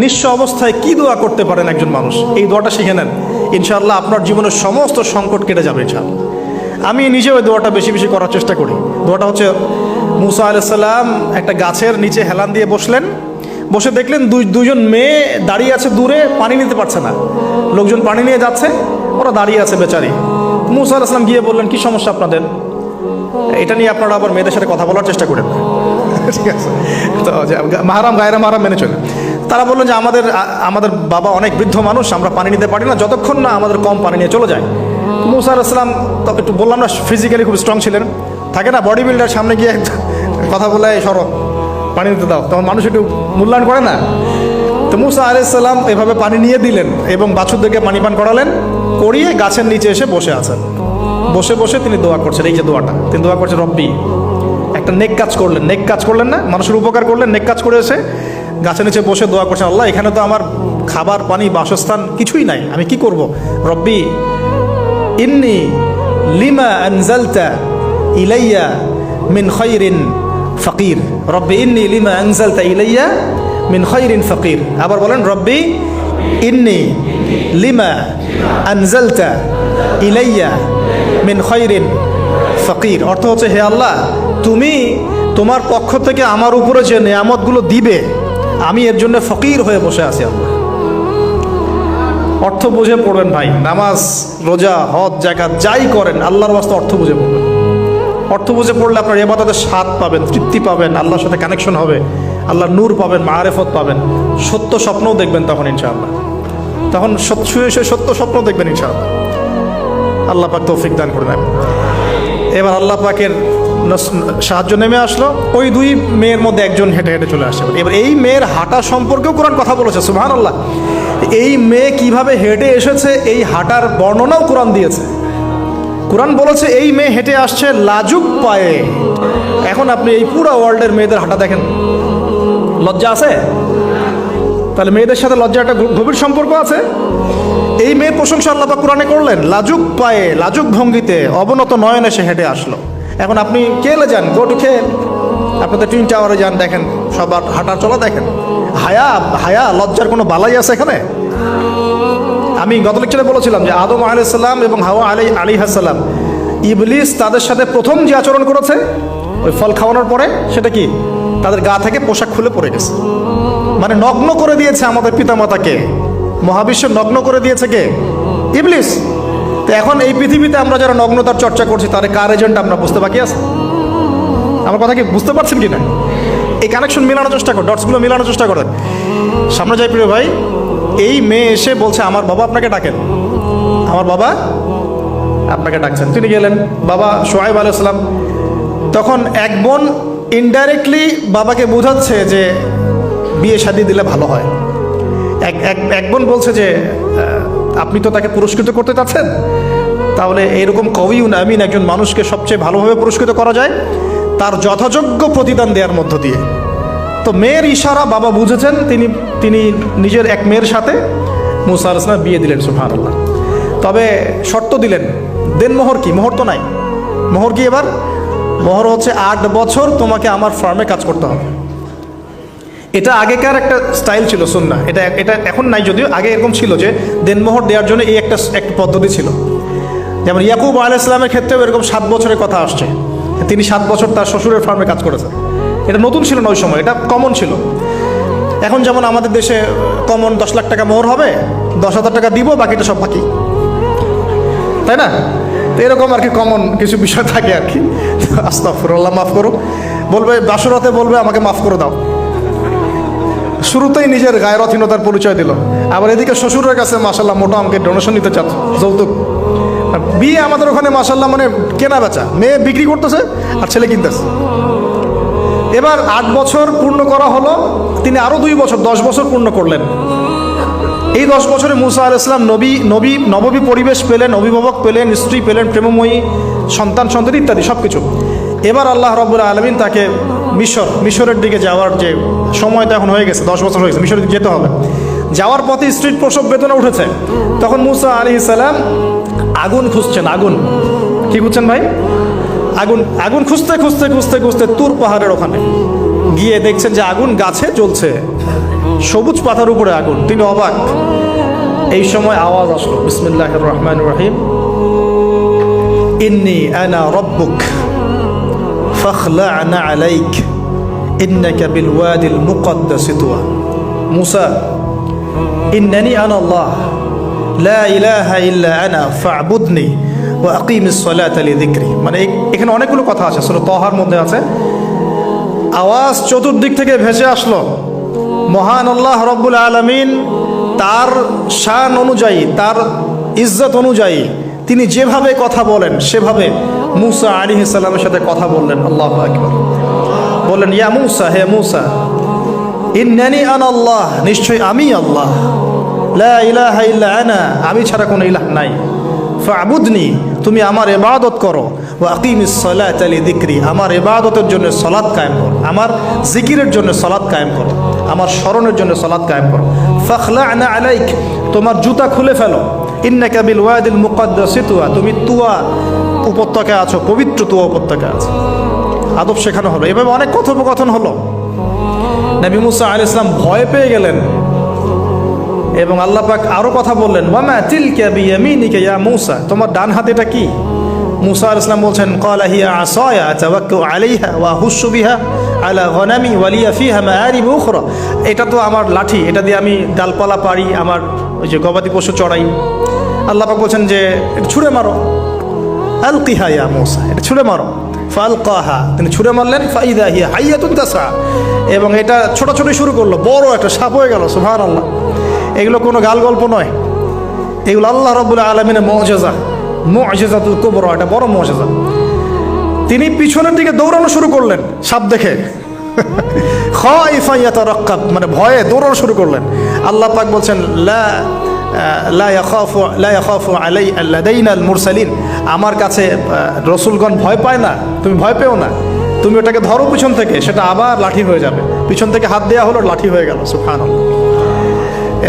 নিঃস্ব অবস্থায় কি দোয়া করতে পারেন একজন মানুষ, এই দোয়াটা শিখে নেন, ইনশাআল্লাহ আপনার জীবনের সমস্ত সংকট কেটে যাবে ইনশাআল্লাহ। আমি নিজেও এই দোয়াটা বেশি বেশি করার চেষ্টা করি। দোয়াটা হচ্ছে, মুসা আলাইহিস সালাম একটা গাছের নিচে হেলান দিয়ে বসলেন, বসে দেখলেন দুইজন মেয়ে দাঁড়িয়ে আছে দূরে, পানি নিতে পারছে না, লোকজন পানি নিয়ে যাচ্ছে, ওরা দাঁড়িয়ে আছে বেচারি। মুসা আলাইহিস সালাম গিয়ে বললেন, কি সমস্যা আপনাদের? এটা নিয়ে আপনারা আবার মেয়েদের সাথে কথা বলার চেষ্টা করেন, ঠিক আছে? তো মাহারাম গায়রা মাহারাম মেনে চলে। তারা বললেন যে আমাদের বাবা অনেক বৃদ্ধ মানুষ, আমরা পানি নিতে পারি না যতক্ষণ না আমাদের কম পানি নিয়ে চলে যায়। মুসা আলাইহিস সালাম তো একটু বললাম না, ফিজিক্যালি খুব স্ট্রং ছিলেন, থাকে না বডি বিল্ডার, সামনে গিয়ে কথা বলে সরো পানি নিতে দাও, তখন মানুষ একটু মূল্যায়ন করে না। তো মুসা আলাইহিস সালাম এভাবে পানি নিয়ে দিলেন এবং বাছুরদেরকে পানি পান করালেন, করিয়ে গাছের নিচে এসে বসে আছেন। বসে বসে তিনি দোয়া করছেন, এই যে দোয়াটা তিনি দোয়া করছেন, রব্বি, একটা নেক কাজ করলেন, নেক কাজ করলেন না, মানুষের উপকার করলেন, নেক কাজ করে এসে গাছের নিচে বসে দোয়া করছেন, আল্লাহ এখানে তো আমার খাবার পানি বাসস্থান কিছুই নাই, আমি কি করব? রব্বি ইন্নি লিমা আনজালতা ইলাইয়া মিন খায়রিন ফাকির, রব্বি ইন্নি লিমা আনজালতা ইলাইয়া মিন খায়রিন ফাকির। আবার বলেন, রব্বি ইন্নি লিমা আনজালতা ইলাইয়া মিন খায়রিন ফাকির। অর্থ হচ্ছে, হে আল্লাহ, তুমি তোমার পক্ষ থেকে আমার উপরে যে নেয়ামতগুলো দিবে, আমি এর জন্য ফকির হয়ে বসে আছি। আল্লাহ অর্থ বুঝে পড়বেন ভাই, নামাজ রোজা হজ জাকাত যাই করেন আল্লাহর ওয়াস্তে অর্থ বুঝে পড়বেন। অর্থ বুঝে পড়লে আপনার ইবাদতের স্বাদ পাবেন, তৃপ্তি পাবেন, আল্লাহর সাথে কানেকশন হবে, আল্লাহর নূর পাবেন, মাআরিফত পাবেন, সত্য স্বপ্নও দেখবেন তখন ইনশাআল্লাহ। তখন শুয়ে শুয়ে সত্য স্বপ্ন দেখবেন ইনশাআল্লাহ। আল্লাহ পাক তৌফিক দান করে নেন। এবার আল্লাহ পাকের সাহায্য নেমে আসলো, ওই দুই মেয়ের মধ্যে একজন হেঁটে হেঁটে চলে আসছে। এবার এই মেয়ের হাঁটা সম্পর্কেও কোরআন কথা বলেছে, সুবহানাল্লাহ। এই মেয়ে কিভাবে হেঁটে এসেছে এই হাঁটার বর্ণনাও কোরআন দিয়েছে। কোরআন বলেছে এই মেয়ে হেঁটে আসছে লাজুক পায়ে। এখন আপনি এই পুরো ওয়ার্ল্ডের মেয়েদের হাঁটা দেখেন, লজ্জা আছে? তাহলে মেয়েদের সাথে লজ্জা একটা গভীর সম্পর্ক আছে। এই মেয়ের প্রশংসা আল্লাহ পাক কোরআনে করলেন, লাজুক পায়ে লাজুক ভঙ্গিতে অবনত নয়নে সে হেঁটে আসলো। এখন আপনি কেলে যান, গো টু খেল, আপনাদের টুইন টাওয়ারে যান, দেখেন সবার হাঁটার চলা দেখেন। হায়া লজ্জার কোনো বালাই আছে এখানে? আমি গত লেকচারে বলেছিলাম যে আদম আলাইহিস সালাম এবং হাওয়া আলাইহিস সালাম, ইবলিস তাদের সাথে প্রথম যে আচরণ করেছে ওই ফল খাওয়ানোর পরে, সেটা কি? তাদের গা থেকে পোশাক খুলে পড়ে গেছে, মানে নগ্ন করে দিয়েছে আমাদের পিতামাতাকে, মহাবিশ্ব নগ্ন করে দিয়েছে কে? ইবলিস। তো এখন এই পৃথিবীতে আমরা যারা নগ্নতার চর্চা করছি, তার কার এজেন্ট আমরা বুঝতে বাকি আছে? আমার কথা কি বুঝতে পারছেন কি না? এই কানেকশন মেলানোর চেষ্টা করেন, ডটসগুলো মেলানোর চেষ্টা করেন। সামনে যাই প্রিয় ভাই, এই মেয়ে এসে বলছে, আমার বাবা আপনাকে ডাকেন, আমার বাবা আপনাকে ডাকছেন। তিনি গেলেন, বাবা শুআয়ব আলাইহিস সালাম। তখন এক বোন ইনডাইরেক্টলি বাবাকে বোঝাচ্ছে যে বিয়ে শাদী দিলে ভালো হয়। এক বোন বলছে যে আপনি তো তাকে পুরস্কৃত করতে চাচ্ছেন, তাহলে এইরকম কবিউন আমিন একজন মানুষকে সবচেয়ে ভালোভাবে পুরস্কৃত করা যায় তার যথাযোগ্য প্রতিদান দেওয়ার মধ্য দিয়ে। তো মেয়ের ইশারা বাবা বুঝেছেন, তিনি নিজের এক মেয়ের সাথে মুসা আলাইহিস সালাম বিয়ে দিলেন, সুবহানাল্লাহ। তবে শর্ত দিলেন, দেন মোহর কি? মোহর তো নাই। মোহর কি এবার? মোহর হচ্ছে 8 বছর তোমাকে আমার ফার্মে কাজ করতে হবে। এটা আগেকার একটা স্টাইল ছিল, সুন্নাহ। এটা এখন নাই যদিও, আগে এরকম ছিল যে দেনমোহর দেওয়ার জন্য এই একটা পদ্ধতি ছিল। যেমন ইয়াকুব আলাইহিস সালামের ক্ষেত্রেও এরকম 7 বছরের কথা আসছে, তিনি 7 বছর তার শ্বশুরের ফার্মে কাজ করেছেন। এটা নতুন ছিল না ওই সময়, এটা কমন ছিল। এখন যেমন আমাদের দেশে কমন 10 লাখ টাকা মোহর হবে, 10,000 টাকা দিব, বাকিটা সব বাকি, তাই না? তো এরকম আর কি কমন কিছু বিষয় থাকে আর কি। আস্তাগফিরুল্লাহ, মাফ করো, বলবে বাসরাতে, বলবে আমাকে মাফ করে দাও। শুরুতেই নিজের গায়রথহীনতার পরিচয় দিল। আবার এদিকে শ্বশুরের কাছে মাশাল্লাহ মোটা অঙ্কের ডোনেশন নিতে চাচ্ছে, যৌতুক। বিয়ে আমাদের ওখানে মাশাল্লাহ মানে কেনা বেচা, মেয়ে বিক্রি করতেছে আর ছেলে কিনতেছে। এবার 8 বছর পূর্ণ করা হলো, তিনি আরো 2 বছর 10 বছর পূর্ণ করলেন। এই 10 বছরে মুসা আলাইহিস সালাম নববী পরিবেশ পেলেন, অভিভাবক পেলেন, স্ত্রী পেলেন, প্রেমময়ী সন্তান ইত্যাদি সবকিছু। এবার আল্লাহ রাব্বুল আলামিন তাকে মিশরের দিকে যাওয়ার যে সময় তো এখন হয়ে গেছে, 10 বছর হয়ে গেছে, মিশরের দিকে যেতে হবে। যাওয়ার পথে স্ত্রীর প্রসব বেদনা উঠেছে। তখন মুসা আলাইহিস সালাম আগুন খুঁজছেন। আগুন কি খুঁজছেন ভাই? আগুন খুঁজতে তুর পাহাড়ের ওখানে গিয়ে দেখছেন যে আগুন গাছে জ্বলছে। সবুজ পাতার উপরে আগুন, তিনি অবাক। এই সময় আওয়াজ আসলো, বিসমিল্লাহির রহমানির রহিম, ইন্নী আনা রব্বুক ফাখলা'না আলাইক ইন্নাকা বিল ওয়াদিল মুকদ্দাস তুয়া। মুসা, ইন্নানি আনা আল্লাহ লা ইলাহা ইল্লা আনা ফা'বুদনি ওয়া আকিমিস সালাতা লিযিকরি। মানে এখানে অনেকগুলো কথা আছে, সূরা তাহার মধ্যে আছে। আওয়াজ চতুর্দিক থেকে ভেসে আসলো, মহান আল্লাহ রব্বুল আলামিন তার শান অনুযায়ী, তার ইজ্জত অনুযায়ী তিনি যেভাবে কথা বলেন সেভাবে মুসা আলাইহিস সালামের সাথে কথা বললেন। আল্লাহু আকবার। বললেন, ইয়া মুসা, হে মুসা, ইন্নানি আনা আল্লাহ, নিশ্চয় আমি আল্লাহ, লা ইলাহা ইল্লা আনা, আমি ছাড়া কোনো ইলাহ নাই, ফা'বুদনি, তুমি আমার ইবাদত করো, ওয়া আকিমিস সালাতা লিযিকরি, আমার ইবাদতের জন্য সালাত কায়েম করো, আমার জিকিরের জন্য সালাত কায়েম করো, আমার স্মরণের জন্য সালাত কায়েম করো। ফাখলা'না আলাইক, তোমার জুতা খুলে ফেলো, ইন্নাকা বিল ওয়াদিল মুকদ্দাস তুয়া, তুমি তুয়া উপত্যকায় আছো, পবিত্র তুয়া উপত্যকায় আছো। আদব শেখানো হলো, এভাবে অনেক কথোপকথন হলো। নবী মুসা আলাইহিস সালাম ভয় পেয়ে গেলেন এবং আল্লাহ পাক আরো কথা বললেন, ওয়ামা তিলকা বিয়ামিনিকা ইয়া মুসা, তোমার ডান হাতে এটা কি? মুসা আলাইহিস সালাম বলছেন, ক্বালা হিয়া আসায়া আতাওয়াক্কাউ আলাইহা ওয়া আহুশু বিহা আলা গনামি ওয়া লিয়া ফিহা মাআরিব উখরা, এটা তো আমার লাঠি, এটা দিয়ে আমি ডালপালা পারি, আমার ওই যে গবাদি পশু চড়াই। আল্লাহ পাক বলছেন যে ছুঁড়ে মারো, আলকিহা ইয়া মুসা, এটা ছুঁড়ে মারো। ফালকাহা, তিনি ছুঁড়ে মারলেন, ফাইদা হিয়া হাইয়াতুন তাসা, এবং এটা ছোটাছুটি শুরু করলো, বড় একটা সাপ হয়ে গেল। সুবহানাল্লাহ। এগুলো কোনো গাল গল্প নয়, এগুলো আল্লাহ রাব্বুল আলামিনের মুআজিজা, মুআজিজাতুল কুবরা, এটা বড় মুআজিজা। তিনি পিছনের দিকে দৌড়ানো শুরু করলেন সাপ দেখে, খাইফা ইয়াতারাক্কাব, মানে ভয়ে দৌড়ানো শুরু করলেন। আল্লাহ পাক বলছেন, লা ইয়াখাফু লাদাইনাল মুরসালিন, আমার কাছে রসুলগণ ভয় পায় না, তুমি ভয় পেও না, তুমি ওটাকে ধরো পিছন থেকে, সেটা আবার লাঠি হয়ে যাবে। পিছন থেকে হাত দেওয়া হলো, লাঠি হয়ে গেল। সুবহানাল্লাহ।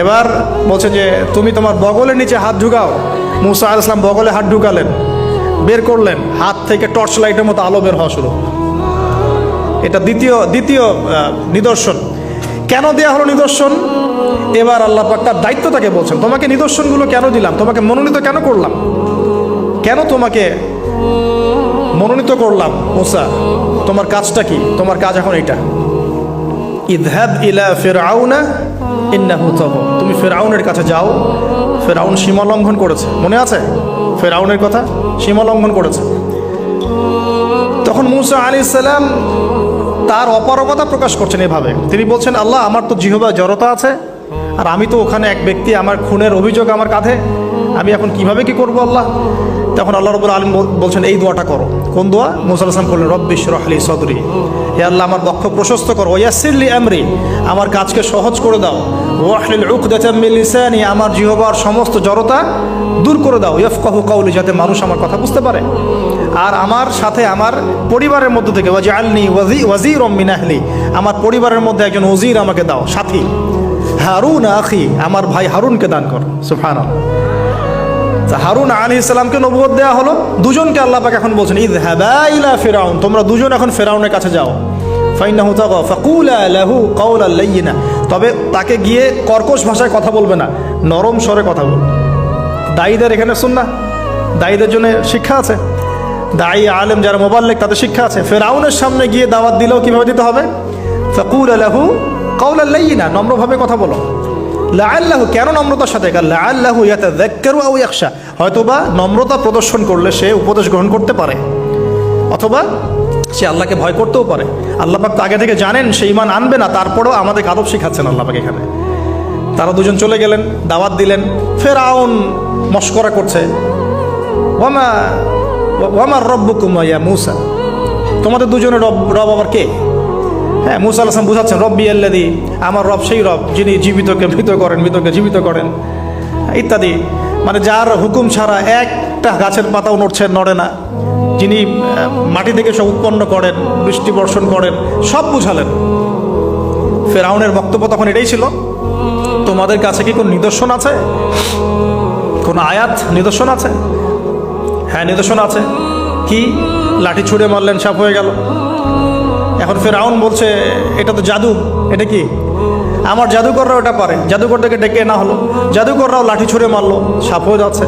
এবার বলছে যে তুমি তোমার বগলের নিচে হাত ঢুকাও। মুসা আলাইহিস সালাম বগলে হাত ঢুকালেন, বের করলেন, হাত থেকে টর্চ লাইটের মতো আলো বের হওয়া শুরু। এটা দ্বিতীয় নিদর্শন। কেন দেয়া হলো নিদর্শন? এবার আল্লাহ পাক তার দায়িত্ব তাকে বলছেন, তোমাকে নিদর্শনগুলো কেন দিলাম, তোমাকে মনোনীত কেন করলাম, কেন তোমাকে মনোনীত করলাম মুসা, তোমার কাজটা কি? তোমার কাজ এখন এটা, ইযহাব ইলা ফিরআউনা ইন্নাহু তাগা, তুমি ফিরআউনের কাছে যাও। ফিরআউন সীমা লঙ্ঘন করেছে, মনে আছে ফিরআউনের কথা? সীমা লঙ্ঘন করেছে। তখন মুসা আলাইহিস সালাম তার অপারগতা প্রকাশ করছেন এভাবে, তিনি বলছেন, আল্লাহ, আমার তো জিহ্বায় জড়তা আছে, আর আমি তো ওখানে এক ব্যক্তি, আমার খুনের অভিযোগ আমার কাঁধে, আমি এখন কিভাবে কি করব আল্লাহ? তখন আল্লাহ রাব্বুল আলামিন বলছেন, এই দোয়াটা করো। কোন দোয়া? মুসা আলাইহিস সালাম বললেন, রব্বি ইশরাহ লি সাদরি, হে আল্লাহ, আমার বক্ষ প্রশস্ত করো, ওয়াসসির লি আমরি, আমার কাজকে সহজ করে দাও, ওয়াহলিল উকদাতাম মিন লিসানি, আমার জিহ্বার সমস্ত জড়তা দূর করে দাও, ইয়াফকাহু কাওলি, যাতে মানুষ আমার কথা বুঝতে পারে। আর আমার সাথে আমার পরিবারের মধ্য থেকে ওয়াজআলনি ওয়াজিরাম মিন আহলি, আমার পরিবারের মধ্যে একজন ওজির আমাকে দাও, সাথী। হারুন আখি, আমার ভাই হারুনকে দান কর। সুবহানাল্লাহ। হারুন আলাইহিস সালামকে নবুয়ত দেওয়া হলো, দুজনকে আল্লাহ পাক এখন বলছেন, ইযহাবা ইলা ফিরআউন, তোমরা দুজন এখন ফিরআউনের কাছে যাও। ফাইন্নাহু তাগা ফাকুলা লাহু কাওলান লাইয়িনা, তবে তাকে গিয়ে কর্কশ ভাষায় কথা বলবে না, নরম স্বরে কথা বলবে। দায়ীদের এখানে সুন্নাহ, দায়ীদের জন্য শিক্ষা আছে, দায়ী আলেম যারা মুবাল্লিগ তাদের শিক্ষা আছে। ফিরআউনের সামনে গিয়ে দাওয়াত দিলেও কিভাবে দিতে হবে? ফাকুলা লাহু কাওলান লাইয়িনা, নম্রভাবে কথা বলো। লাআল্লাহু, কেন নম্রতার সাথে? লাআল্লাহু ইয়াতাযাক্কারু আও ইয়াখশা, হয়তোবা নম্রতা প্রদর্শন করলে সে উপদেশ গ্রহণ করতে পারে, অথবা সে আল্লাহকে ভয় করতেও পারে। আল্লাহ পাক তো আগে থেকে জানেন সে ঈমান আনবে না, তারপরেও আমাদের আদব শিখাচ্ছেন আল্লাহ পাক এখানে। তারা দুজন চলে গেলেন, দাওয়াত দিলেন। ফিরআউন মশকরা করছে, ওয়ামা রব্বুকুম ইয়া মুসা, তোমাদের দুজনের রব আবার কে? হ্যাঁ, মুসা আলাইহিস সালাম বুঝাচ্ছেন, রব্বি আল্লাযী, আমার রব সেই রব যিনি জীবিতকে মৃত করেন, মৃতকে জীবিত করেন, ইত্যাদি। মানে যার হুকুম ছাড়া একটা গাছের পাতাও নড়ে না, যিনি মাটি থেকে সব উৎপন্ন করেন, বৃষ্টি বর্ষণ করেন, সব বুঝালেন। ফিরআউনের বক্তব্য তখন এটাই ছিল, তোমাদের কাছে কি কোন নিদর্শন আছে, কোন আয়াত নিদর্শন আছে? হ্যাঁ, নিদর্শন আছে। কি? লাঠি ছুঁড়ে মারলেন, সাপ হয়ে গেল। এখন ফিরআউন বলছে, এটা তো জাদু, এটা কি? আমার জাদুকররা ওটা পারে, জাদুকরদেরকে ডেকে না হলো, জাদুকররাও লাঠি ছুঁড়ে মারলো, সাপ হয়ে যাচ্ছে।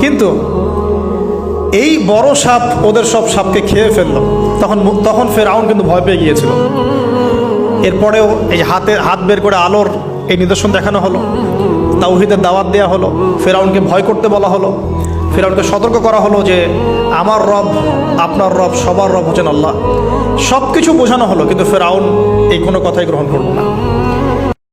কিন্তু এই বড় সাপ ওদের সব সাপকে খেয়ে ফেললো। তখন ফেরাউন কিন্তু ভয় পেয়ে গিয়েছিল। এরপরেও এই হাত বের করে আলোর এই নিদর্শন দেখানো হলো, তাওহীদের দাওয়াত দেওয়া হলো, ফেরাউনকে ভয় করতে বলা হলো, ফেরাউনকে সতর্ক করা হলো যে আমার রব, আপনার রব, সবার রব হচ্ছেন আল্লাহ। সব কিছু বোঝানো হলো, কিন্তু ফেরাউন এই কোনো কথাই গ্রহণ করলো না।